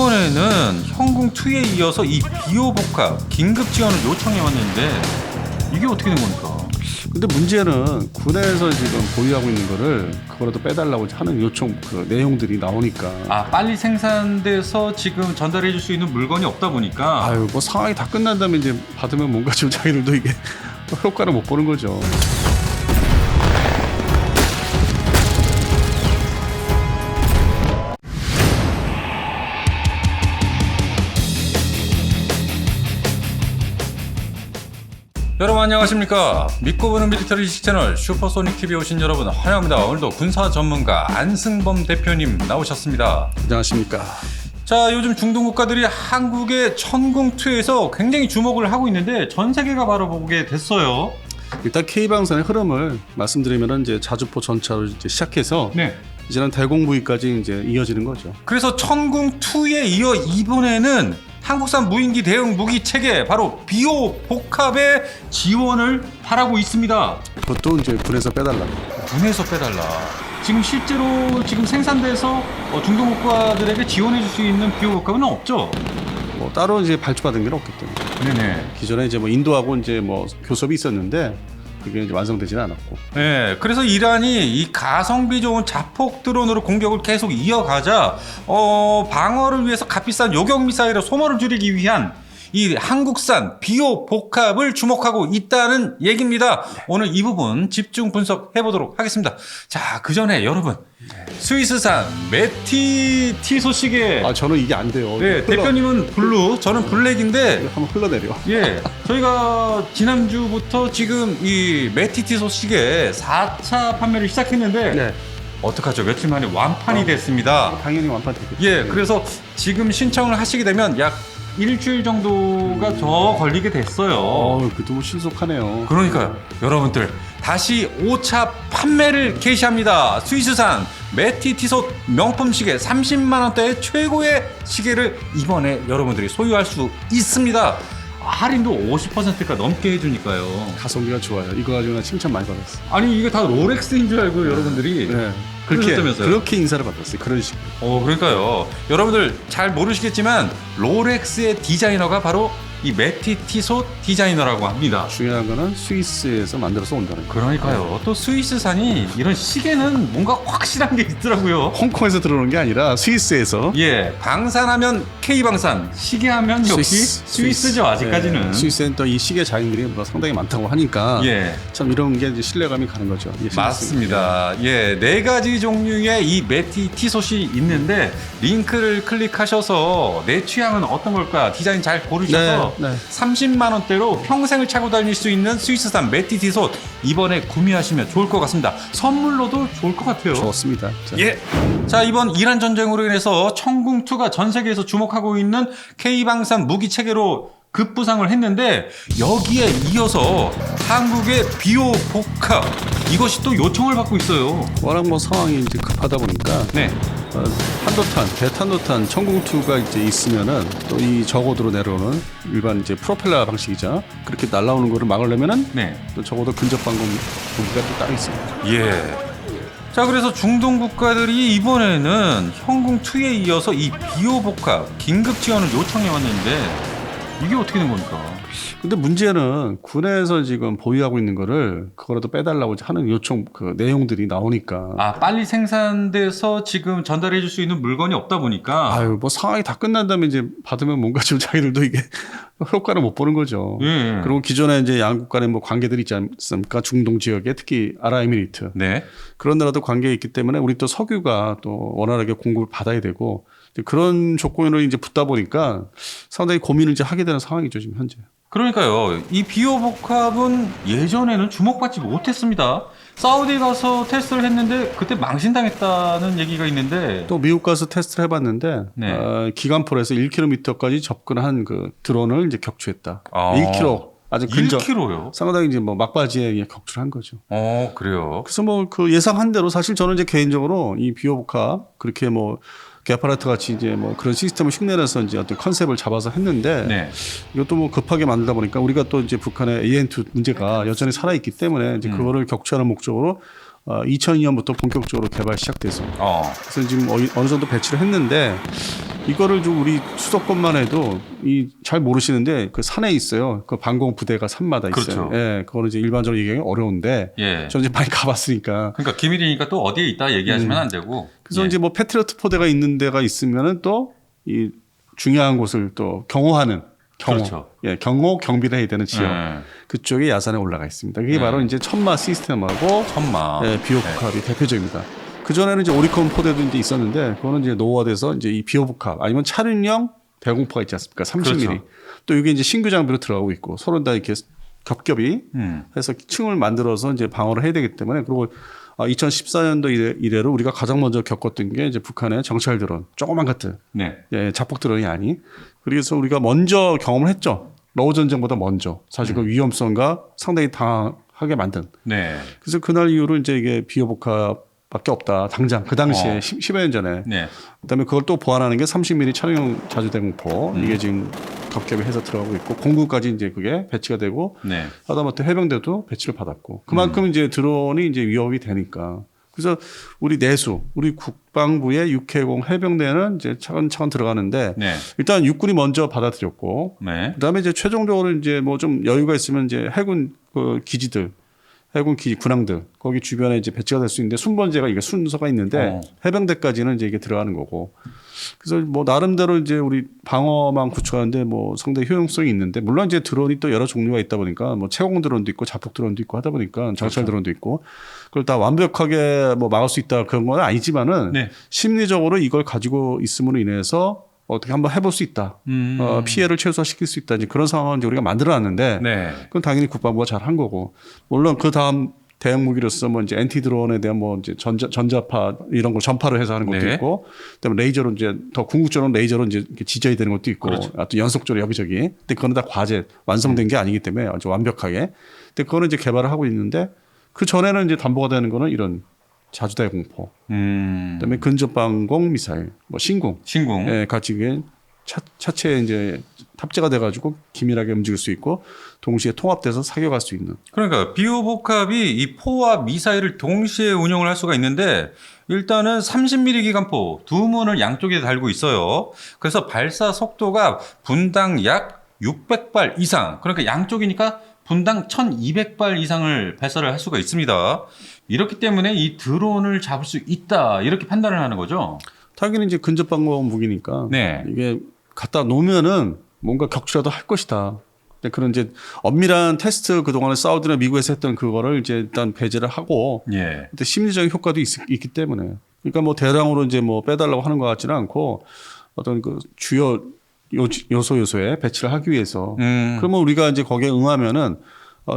이번에는 형궁2에 이어서 이 비호복합 긴급 지원을 요청해 왔는데 이게 어떻게 된 겁니까? 근데 문제는 군에서 지금 보유하고 있는 거를 그거라도 빼달라고 하는 요청 그 내용들이 나오니까 빨리 생산돼서 지금 전달해 줄 수 있는 물건이 없다 보니까 아유 뭐 상황이 다 끝난 다음에 이제 받으면 뭔가 좀 자기들도 이게 효과를 못 보는 거죠. 여러분 안녕하십니까? 믿고 보는 밀리터리 지식 채널 슈퍼소닉 TV에 오신 여러분 환영합니다. 오늘도 군사 전문가 안승범 대표님 나오셨습니다. 안녕하십니까? 자, 요즘 중동 국가들이 한국의 천궁2에서 굉장히 주목을 하고 있는데 전 세계가 바라보게 됐어요. 일단 K방산의 흐름을 말씀드리면 이제 자주포 전차로 이제 시작해서 네. 이제는 대공부위까지 이제 이어지는 거죠. 그래서 천궁2에 이어 이번에는 한국산 무인기 대응 무기 체계 바로 비호복합의 지원을 바라고 있습니다. 그것도 이제 군에서 빼달라고. 군에서 빼달라. 지금 실제로 지금 생산돼서 중동 국가들에게 지원해 줄 수 있는 비호복합은 없죠. 뭐 따로 이제 발주받은 게 없기 때문에. 네네. 기존에 이제 뭐 인도하고 이제 뭐 교섭이 있었는데 그게 이제 완성되지는 않았고. 네, 그래서 이란이 이 가성비 좋은 자폭 드론으로 공격을 계속 이어가자 방어를 위해서 값비싼 요격 미사일의 소모를 줄이기 위한 이 한국산 비호복합을 주목하고 있다는 얘기입니다. 오늘 이 부분 집중 분석해 보도록 하겠습니다. 자, 그 전에 여러분 스위스산 메티 티소 시계. 저는 이게 안 돼요. 네, 대표님은 블루, 저는 블랙인데 한번 흘러내려. 예, 저희가 지난주부터 지금 이 메티 티소 시계 4차 판매를 시작했는데 네. 어떡하죠? 며칠 만에 완판이 됐습니다. 당연히 완판되겠죠. 예, 그래서 지금 신청을 하시게 되면 약 일주일 정도가 더 걸리게 됐어요. 그래도 뭐 신속하네요. 그러니까요. 여러분들 다시 5차 판매를 개시합니다. 스위스산 메티 티솥 명품 시계 30만 원대의 최고의 시계를 이번에 여러분들이 소유할 수 있습니다. 할인도 50%가 넘게 해주니까요. 가성비가 좋아요. 이거 가지고 나 칭찬 많이 받았어요. 아니 이게 다 롤렉스인 줄 알고 여러분들이 네. 그렇게 인사를 받았어요. 그런 식으로. 그러니까요. 여러분들 잘 모르시겠지만 롤렉스의 디자이너가 바로 이 메티 티솥 디자이너라고 합니다. 중요한 거는 스위스에서 만들어서 온다는 거. 그러니까요. 또 스위스산이 이런 시계는 뭔가 확실한 게 있더라고요. 홍콩에서 들어오는 게 아니라 스위스에서. 예, 방산하면 K방산, 시계하면 역시 스위스죠. 아직까지는. 네, 스위스엔 또 이 시계 자인들이 뭐 상당히 많다고 하니까 예, 참 이런 게 이제 신뢰감이 가는 거죠. 맞습니다. 예, 4가지 종류의 이 메티 티솥이 있는데 링크를 클릭하셔서 내 취향은 어떤 걸까 디자인 잘 고르셔서 네. 30만 원대로 평생을 차고 다닐 수 있는 스위스산 메티 티솥 이번에 구매하시면 좋을 것 같습니다. 선물로도 좋을 것 같아요. 좋습니다. 예. 자, 이번 이란 전쟁으로 인해서 천궁2가 전 세계에서 주목하고 있는 K방산 무기 체계로 급부상을 했는데 여기에 이어서 한국의 비호복합 이것이 또 요청을 받고 있어요. 워낙 뭐 상황이 이제 급하다 보니까 네. 탄도탄, 대탄도탄 천궁2가 이제 있으면은 또 이 저고도로 내려오는 일반 이제 프로펠러 방식이죠. 그렇게 날아오는 거를 막으려면은 네. 또 적어도 근접 방공 무기가 또 따로 있습니다. 예. 자, 그래서 중동 국가들이 이번에는 형궁2에 이어서 이 비호복합 긴급 지원을 요청해 왔는데 이게 어떻게 된 겁니까? 근데 문제는 군에서 지금 보유하고 있는 거를 그거라도 빼달라고 하는 요청 그 내용들이 나오니까 빨리 생산돼서 지금 전달해 줄 수 있는 물건이 없다 보니까 아유 뭐 상황이 다 끝난 다음에 이제 받으면 뭔가 좀 자기들도 이게 효과를 못 보는 거죠. 예. 그리고 기존에 이제 양국 간의 뭐 관계들이 있지 않습니까? 중동 지역에 특히 아랍에미리트 네. 그런 나라도 관계가 있기 때문에 우리 또 석유가 또 원활하게 공급을 받아야 되고 그런 조건을 이제 붙다 보니까 상당히 고민을 이제 하게 되는 상황이죠 지금 현재. 그러니까요. 이 비호복합은 예전에는 주목받지 못했습니다. 사우디 가서 테스트를 했는데 그때 망신당했다는 얘기가 있는데 또 미국 가서 테스트를 해봤는데 네. 기관폴에서 1km까지 접근한 그 드론을 이제 격추했다. 1km 아주 근접. 1km요? 상당히 이제 뭐 막바지에 격추를 한 거죠. 그래요. 그래서 뭐 그 예상한 대로 사실 저는 이제 개인적으로 이 비호복합 그렇게 뭐 게파르트 같이 이제 뭐 그런 시스템을 흉내내서 이제 어떤 컨셉을 잡아서 했는데 네. 이것도 뭐 급하게 만들다 보니까 우리가 또 이제 북한의 AN2 문제가 여전히 살아있기 때문에 이제 그거를 격추하는 목적으로 2002년부터 본격적으로 개발 시작돼서 그래서 지금 어느 정도 배치를 했는데 이거를 좀 우리 수도권만 해도 잘 모르시는데 그 산에 있어요. 그 방공 부대가 산마다 있어요. 그렇죠. 예, 그거는 이제 일반적으로 얘기하기 어려운데 예. 저는 이제 많이 가봤으니까. 그러니까 기밀이니까 또 어디에 있다 얘기하시면 안 되고. 그래서 예. 이제 뭐 패트리어트 포대가 있는 데가 있으면은 또 이 중요한 곳을 또 경호하는 그렇죠. 예, 경호 경비를 해야 되는 지역 그쪽에 야산에 올라가 있습니다. 그게 바로 이제 천마 시스템하고 천마 예, 비호북합이 대표적입니다. 그 전에는 이제 오리콘 포대도 이제 있었는데 그거는 이제 노후화돼서 이제 이 비호북합 아니면 차륜형 대공포가 있지 않습니까? 30mm. 그렇죠. 또 이게 이제 신규 장비로 들어가고 있고 서로 다 이렇게 겹겹이 해서 층을 만들어서 이제 방어를 해야 되기 때문에 그리고 2014년도 이래로 우리가 가장 먼저 겪었던 게 이제 북한의 정찰 드론, 조그만 것들, 네. 예, 자폭 드론이 아닌. 그래서 우리가 먼저 경험을 했죠. 러우 전쟁보다 먼저 사실 그 위험성과 상당히 당하게 만든. 네. 그래서 그날 이후로 이제 이게 비호복합밖에 없다. 당장 그 당시에 10여 년 전에. 네. 그다음에 그걸 또 보완하는 게 30mm 차량용 자주대공포 이게 지금 겹겹이 해서 들어가고 있고 공군까지 이제 그게 배치가 되고 네. 하다못해 해병대도 배치를 받았고 그만큼 이제 드론이 이제 위협이 되니까 그래서 우리 내수 우리 국방부의 6해공 해병대는 이제 차근차근 들어가는데 네. 일단 육군이 먼저 받아들였고 네. 그다음에 이제 최종적으로 이제 뭐 좀 여유가 있으면 이제 해군 그 기지들 해군 기지 군항들 거기 주변에 이제 배치가 될 수 있는데 순번제가 이게 순서가 있는데 해병대까지는 이제 이게 들어가는 거고 그래서 뭐 나름대로 이제 우리 방어망 구축하는데 뭐 상당히 효용성이 있는데 물론 이제 드론이 또 여러 종류가 있다 보니까 뭐 채공 드론도 있고 자폭 드론도 있고 하다 보니까 정찰 드론도 있고 그걸 다 완벽하게 뭐 막을 수 있다 그런 건 아니지만은 네. 심리적으로 이걸 가지고 있음으로 인해서 어떻게 한번 해볼 수 있다. 피해를 최소화시킬 수 있다. 이제 그런 상황을 이제 우리가 만들어놨는데 네. 그건 당연히 국방부가 잘 한 거고 물론 그 다음 대형 무기로서 뭐 이제 엔티 드론에 대한 뭐 이제 전자파 이런 걸 전파를 해서 하는 것도 네. 있고 그다음에 레이저로 이제 더 궁극적으로 레이저로 이제 이렇게 지져야 되는 것도 있고 그렇죠. 또 연속적으로 여기저기. 근데 그거는 다 과제 완성된 게 아니기 때문에 아주 완벽하게. 근데 그거는 이제 개발을 하고 있는데 그 전에는 이제 담보가 되는 거는 이런 자주대 공포. 그다음에 근접 방공 미사일, 뭐 신궁. 예, 같이 그게 차체에 이제 탑재가 돼가지고 기밀하게 움직일 수 있고 동시에 통합돼서 사격할 수 있는. 그러니까 비호복합이 이 포와 미사일을 동시에 운용을 할 수가 있는데 일단은 30mm 기관포 두 문을 양쪽에 달고 있어요. 그래서 발사 속도가 분당 약 600발 이상. 그러니까 양쪽이니까 분당 1200발 이상을 발사를 할 수가 있습니다. 이렇기 때문에 이 드론을 잡을 수 있다. 이렇게 판단을 하는 거죠. 당연히 이제 근접 방공 무기니까 네. 이게 갖다 놓으면은 뭔가 격추라도 할 것이다. 그런 이제 엄밀한 테스트 그동안에 사우디나 미국에서 했던 그거를 이제 일단 배제를 하고 예. 근데 심리적인 효과도 있기 때문에 그러니까 뭐 대량으로 이제 뭐 빼달라고 하는 것 같지는 않고 어떤 그 주요 요소에 배치를 하기 위해서 그러면 우리가 이제 거기에 응하면은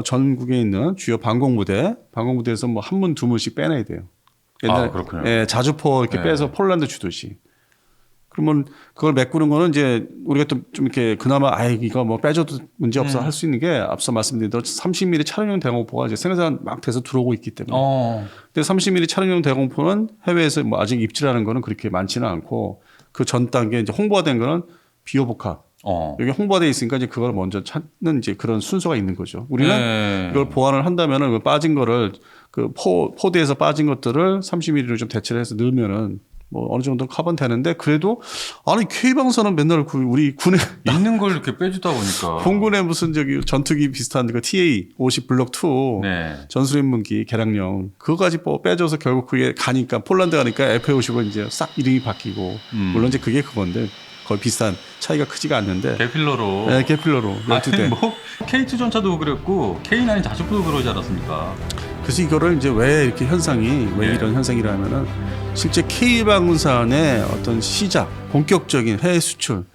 전국에 있는 주요 방공부대에서 뭐 한 문 두 문씩 빼내야 돼요. 옛날에 그렇군요. 예, 자주포 이렇게 네. 빼서 폴란드 주듯이. 그러면 그걸 메꾸는 거는 이제 우리가 또 좀 이렇게 그나마 이거 뭐 빼줘도 문제 없어 할 수 있는 게 앞서 말씀드린 대로 30mm 차량용 대공포가 이제 생산 막 돼서 들어오고 있기 때문에. 근데 30mm 차량용 대공포는 해외에서 뭐 아직 입질하는 거는 그렇게 많지는 않고 그 전 단계 이제 홍보가 된 거는 비호복합. 여기 홍보돼 있으니까 이제 그걸 먼저 찾는 이제 그런 순서가 있는 거죠. 우리는 네. 이걸 보완을 한다면은 그 빠진 거를 그 포대에서 빠진 것들을 30mm로 좀 대체를 해서 넣으면은 뭐 어느 정도 커버는 되는데 그래도 아니 K방사는 맨날 우리 군에 있는 걸 이렇게 빼주다 보니까 공군에 무슨 저기 전투기 비슷한 그 TA-50 블록 2 네. 전술인문기 개량용 그거까지 빼줘서 결국 그게 가니까 폴란드 가니까 F-50은 이제 싹 이름이 바뀌고 물론 이제 그게 그건데 거의 비슷한 차이가 크지가 않는데 개필러로 네, 개필러로 12대. 뭐 K2 전차도 그랬고 K9 자주포도 그러지 않았습니까? 그래서 이거를 이제 왜 이렇게 현상이 왜 네. 이런 현상이라면은 실제 K방산의 어떤 시작 본격적인 해외 수출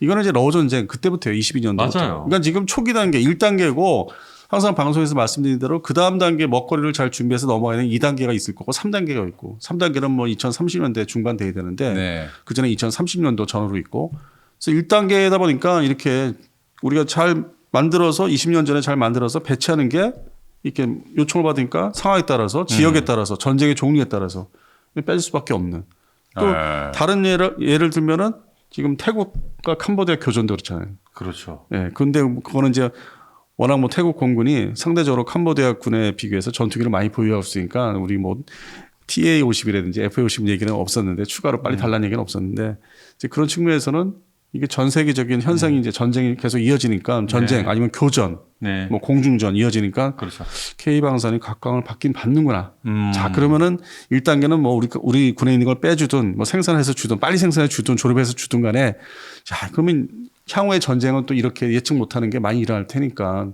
이거는 이제 러우 전쟁 그때부터요 22년도부터. 맞아요. 그러니까 지금 초기 단계 1단계고 항상 방송에서 말씀드린 대로 그 다음 단계 먹거리를 잘 준비해서 넘어가는 2단계가 있을 거고 3단계가 있고 3단계는 뭐 2030년대 중반 돼야 되는데 네. 그 전에 2030년도 전후로 있고 그래서 1단계다 보니까 이렇게 우리가 잘 만들어서 20년 전에 잘 만들어서 배치하는 게 이렇게 요청을 받으니까 상황에 따라서 지역에 따라서 전쟁의 종류에 따라서 빼질 수밖에 없는 또 다른 예를 들면은 지금 태국과 캄보디아 교전도 그렇잖아요. 그렇죠. 예. 근데 그거는 이제 워낙 뭐 태국 공군이 상대적으로 캄보디아 군에 비교해서 전투기를 많이 보유하고 있으니까 우리 뭐 TA-50이라든지 FA-50 얘기는 없었는데 추가로 빨리 달라는 얘기는 없었는데 이제 그런 측면에서는 이게 전 세계적인 현상이 이제 전쟁이 계속 이어지니까 전쟁 네. 아니면 교전 네. 뭐 공중전 이어지니까 그렇죠. K방산이 각광을 받긴 받는구나. 자, 그러면은 1단계는 뭐 우리 군에 있는 걸 빼주든 뭐 생산해서 주든 빨리 생산해 주든 조립해서 주든 간에 자, 그러면 향후의 전쟁은 또 이렇게 예측 못하는 게 많이 일어날 테니까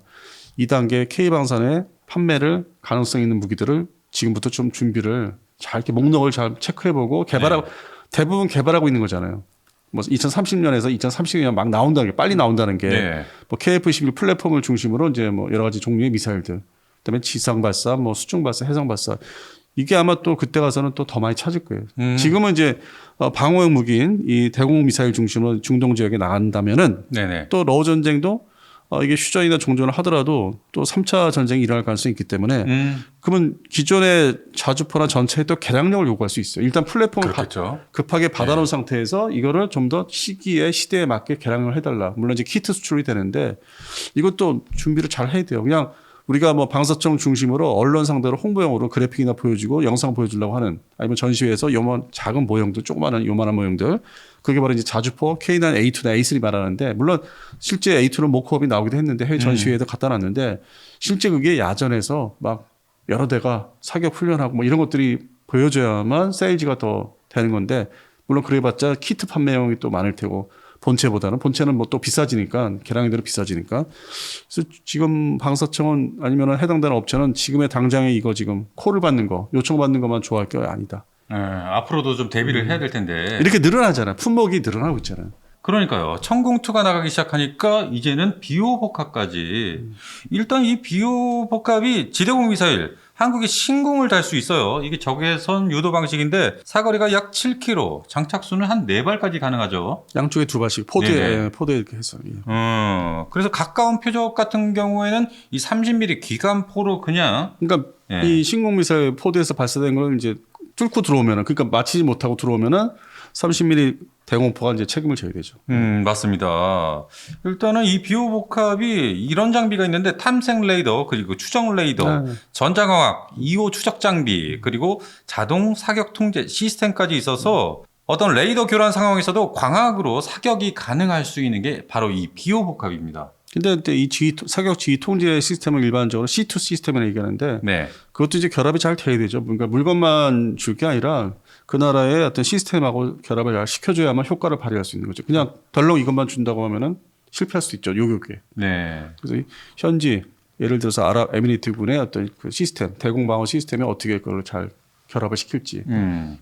2단계 K방산의 판매를 가능성 있는 무기들을 지금부터 좀 준비를 잘 이렇게 목록을 잘 체크해보고 개발하고 대부분 개발하고 있는 거잖아요. 뭐 2030년에서 2030년 막 나온다는 게 빨리 나온다는 게 네. 뭐 KF-11 플랫폼을 중심으로 이제 뭐 여러 가지 종류의 미사일들, 그다음에 지상 발사, 뭐 수중 발사, 해상 발사 이게 아마 또 그때 가서는 또 더 많이 찾을 거예요. 지금은 이제 방어용 무기인 이 대공 미사일 중심으로 중동 지역에 나간다면은 네네. 또 러우 전쟁도 이게 휴전이나 종전을 하더라도 또 3차 전쟁이 일어날 가능성이 있기 때문에 그러면 기존의 자주포나 전차에 또 개량력을 요구할 수 있어요. 일단 플랫폼을 그렇겠죠. 급하게 받아놓은 상태에서 이거를 좀 더 시대에 맞게 개량을 해달라. 물론 이제 키트 수출이 되는데 이것도 준비를 잘 해야 돼요. 그냥 우리가 뭐 방사청 중심으로 언론 상대로 홍보용으로 그래픽이나 보여주고 영상 보여주려고 하는 아니면 전시회에서 요만 작은 모형들 조그마한 요만한 모형들 그게 바로 이제 자주포 K9, A2나 A3 말하는데 물론 실제 A2는 모크업이 나오기도 했는데 해외 전시회에도 갖다 놨는데 실제 그게 야전에서 막 여러 대가 사격 훈련하고 뭐 이런 것들이 보여줘야만 세일즈가 더 되는 건데 물론 그래봤자 키트 판매형이 또 많을 테고 본체는 뭐 또 비싸지니까 개량이 대로 비싸지니까 그래서 지금 방사청은 아니면 해당되는 업체는 지금의 당장에 이거 지금 콜을 받는 거 요청받는 것만 좋아할 게 아니다. 네, 앞으로도 좀 대비를 해야 될 텐데. 이렇게 늘어나잖아요. 품목이 늘어나고 있잖아요. 그러니까요. 천궁2가 나가기 시작하니까 이제는 비호복합까지. 일단 이 비호복합이 지대공 미사일 한국이 신궁을 달 수 있어요. 이게 적외선 유도 방식인데 사거리가 약 7km, 장착수는 한 4발까지 가능하죠. 양쪽에 2발씩 포대 이렇게 해서. 예. 그래서 가까운 표적 같은 경우에는 이 30mm 기관포로 그냥 그러니까 예. 이 신공 미사일 포대에서 발사된 걸 이제 뚫고 들어오면은 그러니까 맞히지 못하고 들어오면은 30mm 대공포가 이제 책임을 져야 되죠. 맞습니다. 일단은 이 비호복합이 이런 장비가 있는데 탐색 레이더 그리고 추정 레이더, 전자광학, 2호 추적 장비 그리고 자동 사격 통제 시스템까지 있어서 어떤 레이더 교란 상황에서도 광학으로 사격이 가능할 수 있는 게 바로 이 비호복합입니다. 근데 이 사격 지휘 통제 시스템을 일반적으로 C2 시스템을 얘기하는데 네. 그것도 이제 결합이 잘 돼야 되죠. 그러니까 물건만 줄 게 아니라 그 나라의 어떤 시스템하고 결합을 잘 시켜줘야만 효과를 발휘할 수 있는 거죠. 그냥 덜렁 이것만 준다고 하면은 실패할 수 있죠. 요격에. 네. 그래서 현지 예를 들어서 아랍에미리트군의 어떤 그 시스템, 대공방어 시스템에 어떻게 그걸 잘 결합을 시킬지.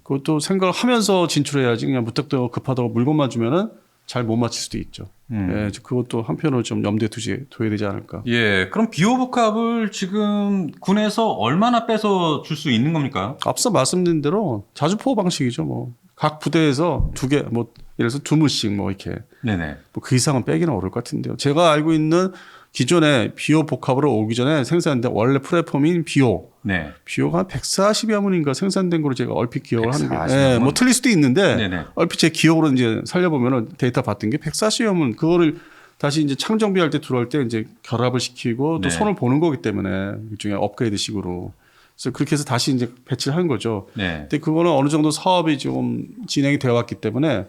그것도 생각을 하면서 진출해야지 그냥 무턱대고 급하다고 물건만 주면은 잘 못 맞힐 수도 있죠. 예, 그것도 한편으로 좀 염두에 둬야 되지 않을까. 예, 그럼 비호복합을 지금 군에서 얼마나 빼서 줄 수 있는 겁니까? 앞서 말씀드린 대로 자주포 방식이죠. 뭐 각 부대에서 2개, 뭐 예를 들어서 2문씩 뭐 이렇게 네네. 뭐 그 이상은 빼기는 어려울 것 같은데요. 제가 알고 있는 기존에 비호복합으로 오기 전에 생산된 원래 플랫폼인 비호. 네. 비호가 한 140여 문인가 생산된 걸로 제가 얼핏 기억을 하는 게. 140여 예, 문? 뭐 틀릴 수도 있는데 네네. 얼핏 제 기억으로 이제 살려보면은 데이터 봤던 게 140여 문 그거를 다시 이제 창정비할 때 들어올 때 이제 결합을 시키고 또 네. 손을 보는 거기 때문에 일종의 업그레이드 식으로. 그래서 그렇게 해서 다시 이제 배치를 한 거죠. 네. 근데 그거는 어느 정도 사업이 좀 진행이 되어 왔기 때문에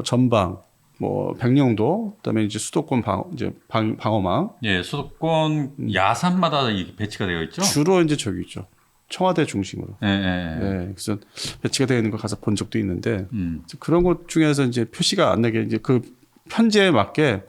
전방 뭐 백령도 그다음에 이제 수도권 방어망 예, 수도권 야산마다 이 배치가 되어 있죠. 주로 이제 저기 있죠. 청와대 중심으로. 예, 예. 네, 그래서 배치가 되어 있는 걸 가서 본 적도 있는데 그런 것 중에서 이제 표시가 안 나게 이제 그 편제에 맞게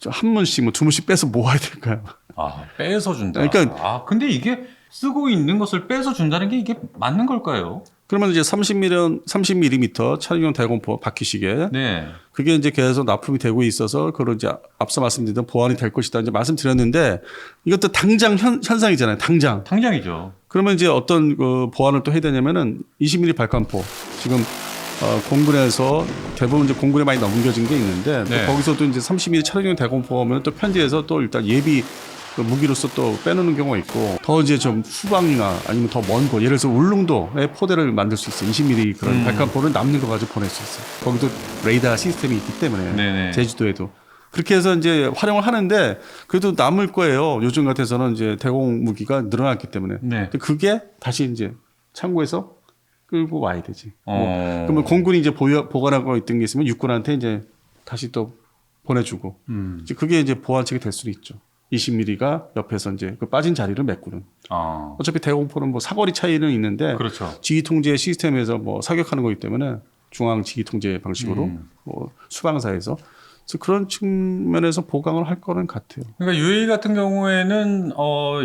한 문씩 뭐 2문씩 빼서 모아야 될까요? 아, 빼서 준다. 그러니까 아, 근데 이게 쓰고 있는 것을 빼서 준다는 게 이게 맞는 걸까요? 그러면 이제 30mm 차량용 대공포 바퀴시계 네. 그게 이제 계속 납품이 되고 있어서 그걸 이제 앞서 말씀드린 보완이 될 것이다 이제 말씀드렸는데 이것도 당장 현상이잖아요. 당장이죠. 그러면 이제 어떤 그 보완을 또 해야 되냐면은 20mm 발칸포 지금 공군에서 대부분 이제 공군에 많이 넘겨진 게 있는데 네. 또 거기서도 이제 30mm 차량용 대공포 하면 또 편지에서 또 일단 예비 그 무기로서 또 빼놓는 경우가 있고 더 이제 좀 후방이나 아니면 더 먼 곳 예를 들어서 울릉도에 포대를 만들 수 있어요. 20mm 그런 발칸포를 남는 거 가지고 보낼 수 있어요. 거기도 레이더 시스템이 있기 때문에 네네. 제주도에도 그렇게 해서 이제 활용을 하는데 그래도 남을 거예요. 요즘 같아서는 이제 대공 무기가 늘어났기 때문에. 네. 근데 그게 다시 이제 창고에서 끌고 와야 되지. 어. 그러면 공군이 이제 보관하고 있던 게 있으면 육군한테 이제 다시 또 보내주고. 이제 그게 이제 보완책이 될 수도 있죠. 20mm가 옆에서 이제 그 빠진 자리를 메꾸는. 아. 어차피 대공포는 뭐 사거리 차이는 있는데 그렇죠. 지휘 통제 시스템에서 뭐 사격하는 거기 때문에 중앙 지휘 통제 방식으로 뭐 수방사에서 그래서 그런 측면에서 보강을 할 거는 같아요. 그러니까 UAE 같은 경우에는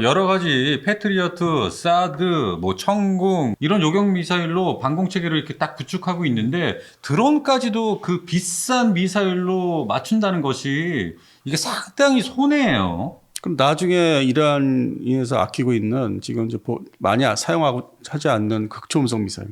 여러 가지 패트리어트, 사드, 뭐 청궁 이런 요격 미사일로 방공 체계를 이렇게 딱 구축하고 있는데 드론까지도 그 비싼 미사일로 맞춘다는 것이 이게 상당히 손해예요. 그럼 나중에 이란에서 아끼고 있는 지금 이제 많이 사용하고 하지 않는 극초음속 미사일.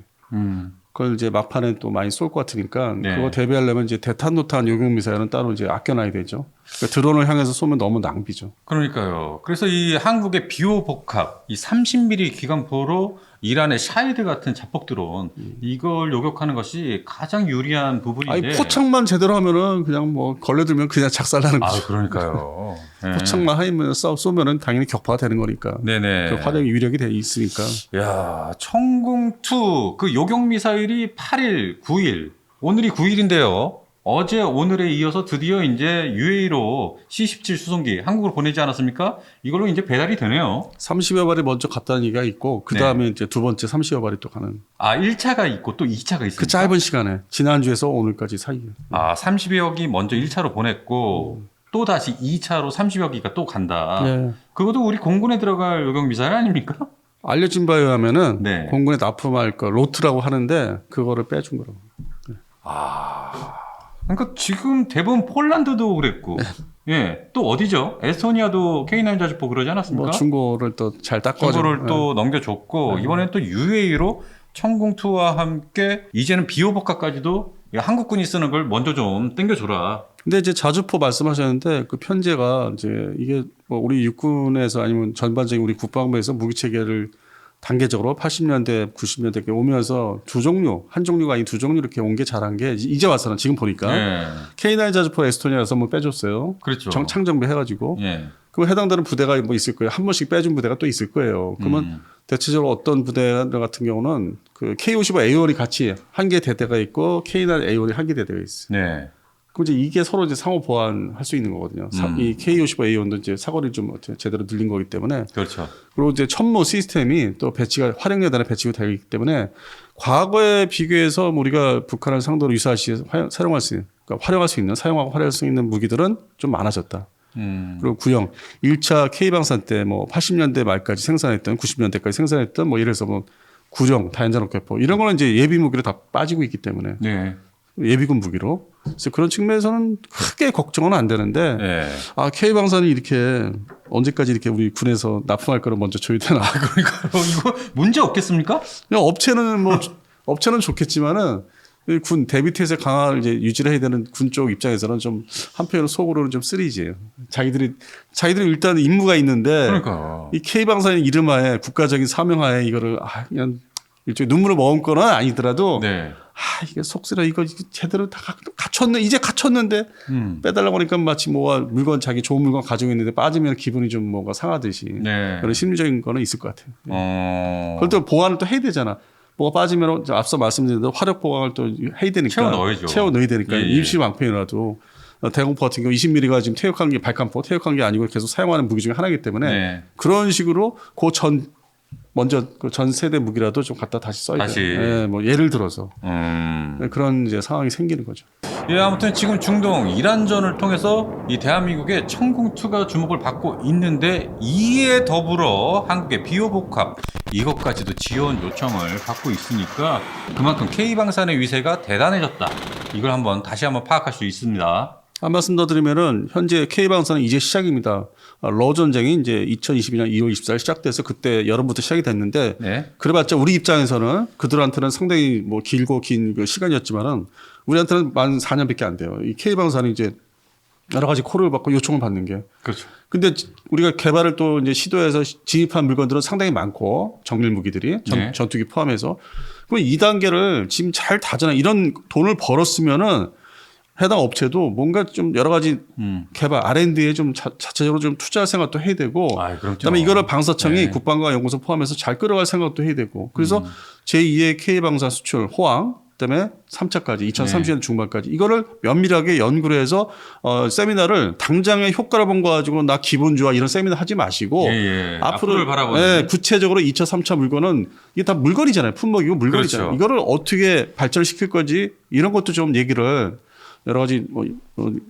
그걸 이제 막판에 또 많이 쏠 것 같으니까 네. 그거 대비하려면 이제 대탄도탄 요격 미사일은 따로 이제 아껴놔야 되죠. 그러니까 드론을 향해서 쏘면 너무 낭비죠. 그러니까요. 그래서 이 한국의 비호복합, 이 30mm 기관포로 이란의 샤이드 같은 자폭 드론 이걸 요격하는 것이 가장 유리한 부분인데. 아니 포착만 제대로 하면은 그냥 뭐 걸레들면 그냥 작살나는 아, 거죠. 그러니까요. 네. 포착만 하면 쏘면은 당연히 격파가 되는 거니까. 네네. 그 화력 위력이 돼 있으니까. 야, 청궁2 그 요격 미사일이 8일, 9일. 오늘이 9일인데요. 어제 오늘에 이어서 드디어 이제 UAE로 C-17 수송기 한국으로 보내지 않았습니까? 이걸로 이제 배달이 되네요. 30여 발이 먼저 갔다는 얘기가 있고 그 다음에 이제 두 번째 30여 발이 또 가는. 아, 1차가 있고 또 2차가 있습니다. 그 짧은 시간에 지난주에서 오늘까지 사이에. 아, 30여 기 먼저 1차로 보냈고 또 다시 2차로 30여 기가 또 간다. 네. 그것도 우리 공군에 들어갈 요격 미사일 아닙니까? 알려진 바에 의하면은 네. 공군에 납품할 거 로트라고 하는데 그거를 빼준 거라고. 그러니까 지금 대부분 폴란드도 그랬고, 예, 또 어디죠? 에스토니아도 K9 자주포 그러지 않았습니까? 뭐 중고를 또 잘 닦아줘. 중고를 또 넘겨줬고, 이번엔 또 UAE로 청궁2와 함께 이제는 비호복합까지도 한국군이 쓰는 걸 먼저 좀 땡겨줘라. 근데 이제 자주포 말씀하셨는데 그 편제가 이제 이게 뭐 우리 육군에서 아니면 전반적인 우리 국방부에서 무기 체계를 단계적으로 80년대, 90년대 오면서 두 종류, 한 종류가 아닌 두 종류 이렇게 온 게 잘한 게 이제 와서는 지금 보니까 예. K9 자주포 에스토니아에서 한번 빼줬어요. 그렇죠. 창정비 해가지고. 예. 그럼 해당되는 부대가 뭐 있을 거예요. 한 번씩 빼준 부대가 또 있을 거예요. 그러면 대체적으로 어떤 부대 같은 경우는 그 K55A1이 같이 한 개 대대가 있고 K9A1이 한 개 대대가 있어요. 네. 그럼 이제 이게 서로 이제 상호 보완할 수 있는 거거든요. 이 K55A1도 이제 사거리 좀 제대로 늘린 거기 때문에. 그렇죠. 그리고 이제 천무 시스템이 또 배치가 활용여단에 배치가 되기 때문에 과거에 비교해서 우리가 북한을 상대로 유사시 사용할 수 있는, 그러니까 활용할 수 있는, 사용하고 활용할 수 있는 무기들은 좀 많아졌다. 그리고 구형 1차 K방산 때 뭐 80년대 말까지 생산했던 90년대까지 생산했던 뭐 예를 들어서 뭐 구령, 다연자 로켓포 이런 거는 이제 예비 무기로 다 빠지고 있기 때문에 네. 예비군 무기로 그래서 그런 측면에서는 크게 걱정은 안 되는데 네. 아 K방산이 이렇게 언제까지 이렇게 우리 군에서 납품할 거를 먼저 줘야 되나? 그러니까 이거 문제 없겠습니까? 그냥 업체는 뭐 업체는 좋겠지만은 군 대비태세 강화를 이제 유지를 해야 되는 군 쪽 입장에서는 좀 한편으로 속으로는 좀 쓰리지예요. 자기들이 일단 임무가 있는데 그러니까 이 K방산의 이름하에 국가적인 사명하에 이거를 그냥 일종의 눈물을 머금 거는 아니더라도 네. 이게 속쓰려 이거 제대로 다 갖췄네 이제 갖췄는데 빼달라고 하니까 마치 뭐가 물건 자기 좋은 물건 가지고 있는데 빠지면 기분이 좀 뭔가 상하듯이 네. 그런 심리적인 거는 있을 것 같아요. 그걸 또 보완을 또 해야 되잖아. 뭐가 빠지면 앞서 말씀드린 대로 화력 보강을 또 해야 되니까 채워 넣어야죠. 채워 넣어야 되니까 예, 예. 임시방편이라도 대공포 같은 경우 20mm가 지금 퇴역한 게 발칸포 퇴역한 게 아니고 계속 사용하는 무기 중에 하나이기 때문에 네. 그런 식으로 먼저 그 전 세대 무기라도 좀 갖다 다시 써야 다시. 돼요. 예, 뭐 예를 들어서 음. 그런 이제 상황이 생기는 거죠. 예, 아무튼 지금 중동 이란전을 통해서 이 대한민국의 청궁2가 주목을 받고 있는데 이에 더불어 한국의 비호복합 이것까지도 지원 요청을 받고 있으니까 그만큼 K방산의 위세가 대단해졌다. 이걸 다시 한번 파악할 수 있습니다. 한 말씀 더 드리면은 현재 K방산은 이제 시작입니다. 러 전쟁이 이제 2022년 2월 24일 시작돼서 그때 여름부터 시작이 됐는데 네. 그래봤자 우리 입장에서는 그들한테는 상당히 뭐 길고 긴 그 시간이었지만은 우리한테는 만 4년밖에 안 돼요. 이 K방산이 이제 여러 가지 콜을 받고 요청을 받는 게. 그렇죠. 근데 우리가 개발을 또 이제 시도해서 진입한 물건들은 상당히 많고 정밀 무기들이 네. 전투기 포함해서 그럼 2단계를 지금 잘 다져놔 이런 돈을 벌었으면은 해당 업체도 뭔가 좀 여러 가지 개발 R&D에 좀 자체적으로 좀 투자할 생각도 해야 되고 아, 그렇죠. 그다음에 이거를 방사청이 네. 국방과 연구소 포함해서 잘 끌어갈 생각도 해야 되고 그래서 제2의 K방사 수출 호황 그다음에 3차까지 2030년 중반까지 이거를 면밀하게 연구를 해서 세미나를 당장의 효과를 본 거 가지고 나 기분 좋아 이런 세미나 하지 마시고 앞으로를 바라보는 예, 구체적으로 2차 3차 물건은 이게 다 물건이잖아요. 품목이고 물건이잖아요. 그렇죠. 이거를 어떻게 발전시킬 거지 이런 것도 좀 얘기를 여러 가지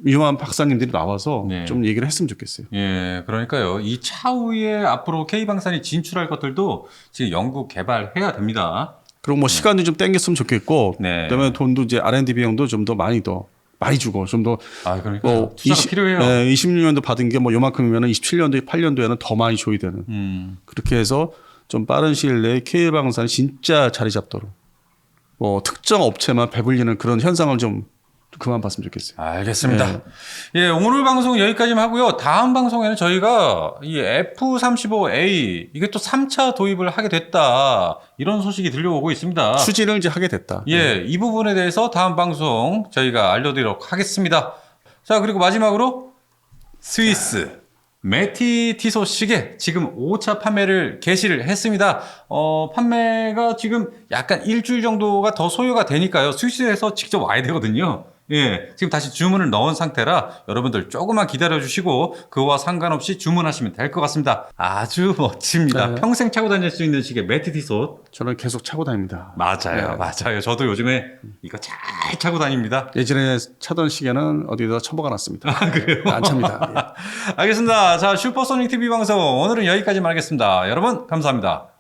유명한 박사님들이 나와서 네. 좀 얘기를 했으면 좋겠어요. 예, 그러니까요. 이 차후에 앞으로 K방산이 진출할 것들도 지금 연구 개발해야 됩니다. 그리고 뭐 시간도 좀 땡겼으면 좋겠고 네. 그다음에 돈도 이제 R&D 비용도 좀 더 많이 주고 좀 더 아, 그러니까 뭐 투자가 필요해요. 26년도 받은 게 뭐 요만큼이면 27년도, 8년도에는 더 많이 줘야 되는. 그렇게 해서 좀 빠른 시일 내에 K방산이 진짜 자리 잡도록 뭐 특정 업체만 배불리는 그런 현상을 좀 그만 봤으면 좋겠어요. 알겠습니다. 예, 오늘 방송 여기까지만 하고요. 다음 방송에는 저희가 이 F-35A 이게 또 3차 도입을 하게 됐다. 이런 소식이 들려오고 있습니다. 추진을 이제 하게 됐다. 예, 이 부분에 대해서 다음 방송 저희가 알려드리도록 하겠습니다. 자, 그리고 마지막으로 스위스 메티 티소 시계 지금 5차 판매를 개시를 했습니다. 판매가 지금 약간 일주일 정도가 더 소요가 되니까요. 스위스에서 직접 와야 되거든요. 예, 지금 다시 주문을 넣은 상태라 여러분들 조금만 기다려 주시고 그와 상관없이 주문하시면 될 것 같습니다. 아주 멋집니다. 네. 평생 차고 다닐 수 있는 시계 메티 티소. 저는 계속 차고 다닙니다. 맞아요. 네. 맞아요. 저도 요즘에 이거 잘 차고 다닙니다. 예전에 차던 시계는 어디다 처박아 놨습니다. 그래요? 안 찹니다. 예. 알겠습니다. 자, 슈퍼소닉 TV 방송 오늘은 여기까지만 하겠습니다. 여러분 감사합니다.